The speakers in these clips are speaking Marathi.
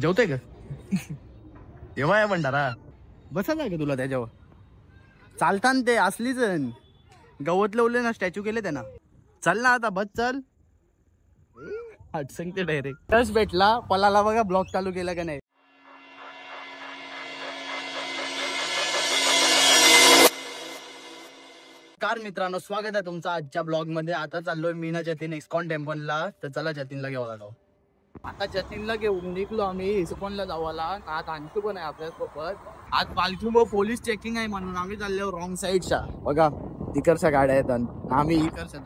जेवतोय का? तेव्हा आहे भंडारा. बसा का तुला त्याच्यावर चालता ते असलीच गवत लावले ना, स्टॅच्यू केले त्यांना. चल ना आता, बस चल. सांगते डायरेक्ट टच भेटला पलाला बघा, ब्लॉग चालू केला का नाही. कार मित्रांनो, स्वागत आहे तुमचं आजच्या ब्लॉग मध्ये. आता चाललोय मी ना जतीन इस्कॉन टेम्पलला. तर चला जतीनला घेऊन आलो. आता जतीनला घेऊन निघलो आम्ही इस्कॉनला जावाला. आज आणखी पण आहे आपल्यासोबत. आज पालखी व पोलीस चेकिंग आहे म्हणून आम्ही चाललो रॉंग साईडच्या. बघा इकडच्या गाड्या आहेत आम्ही इकडच्या.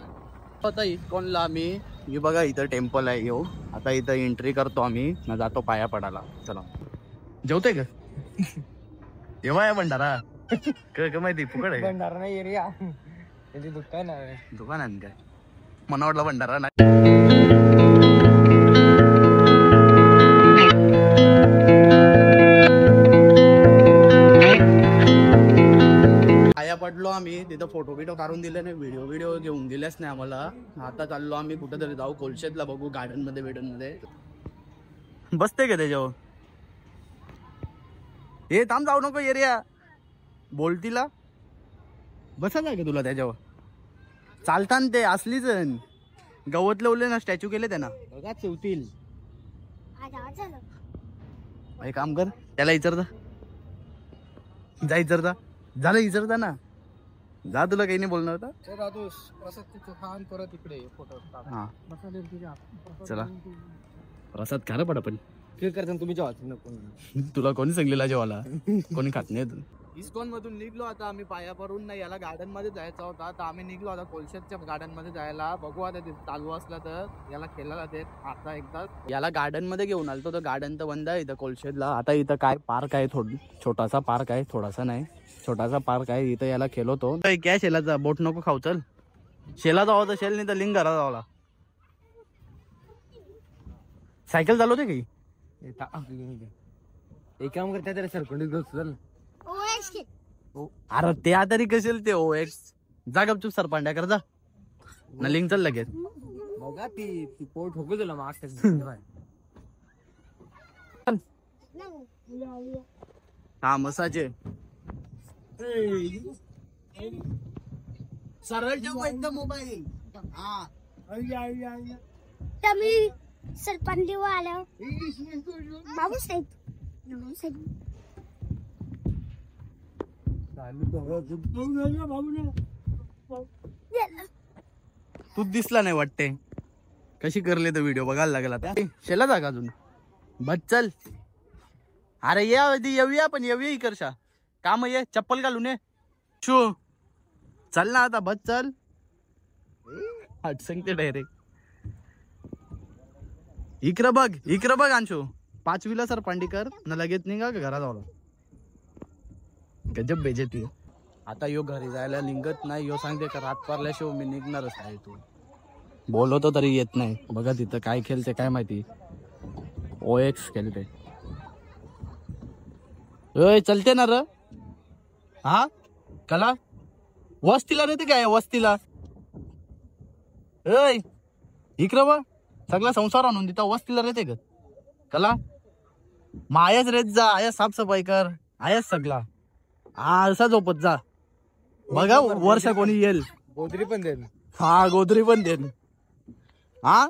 आता इस्कॉनला आम्ही ही बघा इथं टेम्पल आहे. येऊ आता इथं एंट्री करतो आम्ही ना, जातो पाया पडायला. चला. जेवतोय का? तेव्हा आहे भंडारा. काय माहिती फुकट आहे भंडारा नाही एरिया त्याची दुकान आहे. दुकान आहे काय? मला वाटलं भंडारा नाही. पाया पडलो आम्ही तिथं. फोटो बिटो काढून दिले नाही, व्हिडिओ घेऊन दिलेच नाही आम्हाला. आता चाललो आम्ही कुठेतरी जाऊ कोलशेतला, बघू गार्डन मध्ये बसते का त्याच्यावर. हे थांब, जाऊ नको एरिया बोलतीला. बसायचं आहे का तुला त्याच्यावर चालता ते असलीच गवत लावले ना, स्टॅच्यू केले त्यांना. बघा चेवतील. एक काम कर, त्याला विचारता जा, विचारता झालं, विचारता ना जा. तुला काही नाही बोलणार होता. हा चला प्रसाद खा पडा. पण तुम्ही जेव्हा तुला कोणी सांगलेला जेवायला? कोणी खात नाही. इस्कॉन मधून निघलो आता आम्ही पाया पडून. नाही याला गार्डन मध्ये जायचा होता, तर आम्ही निघलो आता कोलशेतच्या गार्डन मध्ये जायला. बघू आता ते चालू असला तर याला खेळायला ते. आता एकदा याला गार्डन मध्ये घेऊन आलतो, तर गार्डन तर बंद आहे इथं कोलशेतला. आता इथं काय पार्क आहे, छोटासा पार्क आहे, थोडासा नाही छोटासा पार्क आहे. इथं याला खेळवतो. काय शेलाचा बोट नको खाऊ, चल शेला जावं तर शेल, नाही तर लिंग घरा जावला. सायकल चालवते काही. एक काम करता तरी सरकोंडी चल. अरे ते तरी कसेल ते OX. जा गपचूप सरपांड्या कर जा ना, लिंक चल लगेच. बघा ती पोट ठोकू तुला मागच्या. हा मसाचे सरळ ठेव एकदम मोबाईल. हा तुम्ही सरपंच आल्या बाबू साहेब. तू दिसला नाही वाटते. कशी करले तर व्हिडिओ बघायला लागला. त्या शेला जागा अजून बस चल. अरे येऊया पण येऊया इकडच्या काम ये. चप्पल घालून ये शू. चल ना आता, बस चल. हट सांगते डायरेक्ट. इकडं बघ अंशू. 5वीला सर पांडीकर न लगेच निघा घरात आला. गजब बेजेती. आता यो घरी जायला निघत नाही. यो सांगते का रात पारल्याशिवाय मी निघणारच आहे. तू बोलवतो तरी येत नाही. बघा तिथं काय खेळते काय माहिती. OX खेळते. चलते ना र. हा कला वस्तीला रेते काय वस्तीला. इकडं बघ, सगळा संसार आणून देता वस्तीला रेते का कला. मायाच रेत जा. आया साफसफाई कर. आयाच सगळा. हा असा झोपत जा. बघा वर्ष कोणी येईल. गोदरी पण देन. हा गोदरी पण देन. हा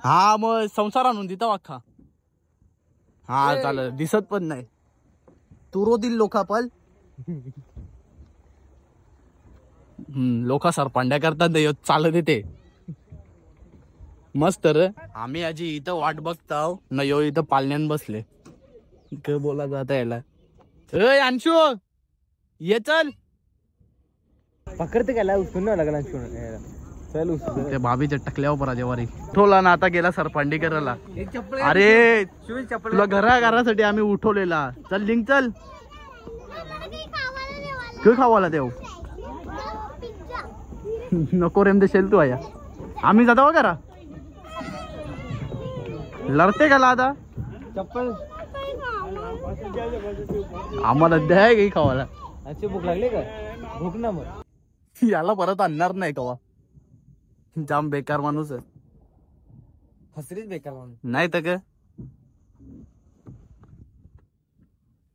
हा मग संसार आणून देता वाखा. हा चालेल. दिसत पण नाही. तुरो दिल लोकापल. लोका सरपांड्या करतात चालत येते मस्त रे. आम्ही आजी इथं वाट बघताव न. यो इथं पालण्यान बसले. काय बोला जाता याला. अंशू ये चल. पकडते काय उचलून नाही लागला. चल त्या भाभीच्या टकल्यावर परा जेवारी उठवला ना. आता गेला सरपांडी करायला. अरे तुला घरासाठी आम्ही उठवलेला. चल लिंक चल. काय खावाला देऊ नको रेम देशील तू. आया आम्ही जातो का घरा. लढते का आता चप्पल आम्हाला द्या काही खावाला. अशी भूक लागली का. भूक ना मग याला परत आणणार नाही कवा. जाम बेकार माणूस आहे. हसरीच बेकार म्हणून. नाही तर काय.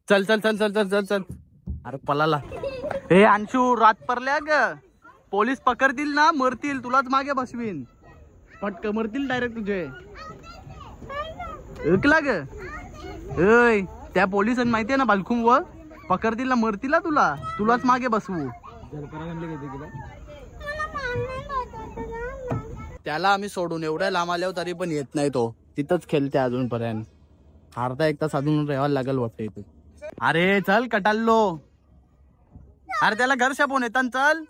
चल चल चल चल चल चल चल. अरे पलाला. हे अंशू रात परल्या ग. पोलीस पकडतील ना मरतील, तुलाच मागे बसवीन. पटक मरतील डायरेक्ट तुझे. ऐकला ग. ऐ त्या पोलिसांनी माहितीये ना बालखुम व पकडतील ना मरतील ना तुलाच मागे बसवू. जलपरा म्हणले किती किलो? त्याला आम्ही सोडून एवढ्या लांब आल्यावर तरी पण येत नाही तो. तिथंच खेळते अजूनपर्यंत. अर्धा एक तास अजून राहायला लागेल वाटतं इथे. अरे चल कटाल्लो. अरे त्याला घर शापून येतात चल.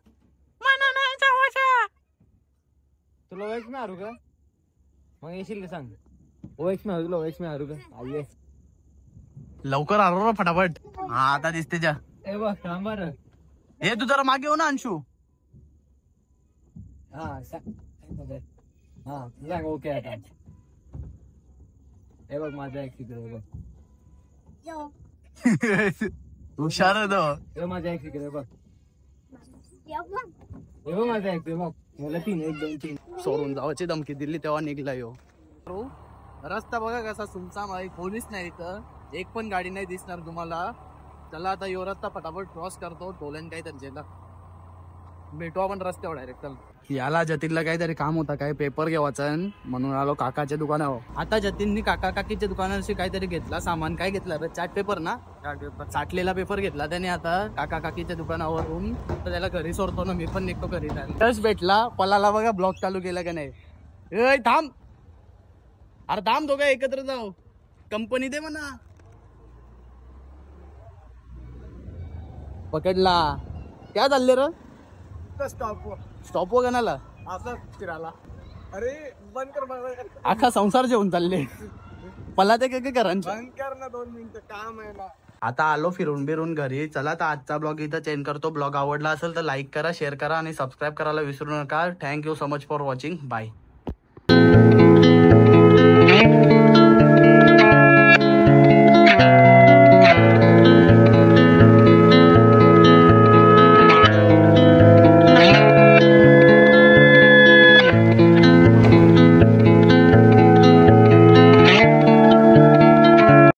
तुला ओएक्स में हारू का? मग येशील का सांग. ओएक्स में हारू, तुला ओएक्स में हारू का? आई लवकर आलो रे फटाफट. हा आता दिसते जा. ए बघ थांब बरं. हे तू जरा मागे हो ना अंशू. हा सांग. हा सांग ओके आता. हे बघ माझा एक सिक्रेट बघ. हुशार आहे तो. हे माझा एक सिक्रेट बघ. हे बघ माझा एक बघ. मला 3 1 2 3. सोडून जावाची धमकी दिली तेव्हा निघला यो. रस्ता बघा कसा सुमसाम आहे. पोलीस नाही इथं. एक पण गाडी नाही दिसणार तुम्हाला. चला आता यो रस्ता फटाफट क्रॉस करतो. टोलन काही त्यांच्याला भेटू आपण रस्त्यावर डायरेक्ट. चल. याला जतीनला काहीतरी काम होता, काय पेपर घेवायचा म्हणून आलो काकाच्या दुकानावर. आता जतीननी काका काकीच्या दुकानाशी काहीतरी घेतला सामान. काय घेतला रे? चार्ट पेपर ना. चाटलेला पेपर घेतला त्याने. आता काका काकीच्या दुकानावरून तर त्याला घरी सोडतो ना. मी पण निघतो घरी. टच भेटला पलाला बघा. ब्लॉक चालू केला का नाही. ए थांब. अरे थांब दोघं एकत्र जाऊ. कंपनी दे म्हणा. पकडला. काय चालले र? स्टॉप वर गणाला असं फिरायला. अरे बंद कर. अख्खा संसार जेवून चालले. पला ते काय करा. बंद कर ना 2 मिनिटं काम आहे ना. आता आलो फिरून बिरून घरी. चला तर आजचा ब्लॉग इथं चेंज करतो. ब्लॉग आवडला असेल तर लाईक करा, शेअर करा आणि सबस्क्राईब करायला विसरू नका. Thank you so much for watching. Bye.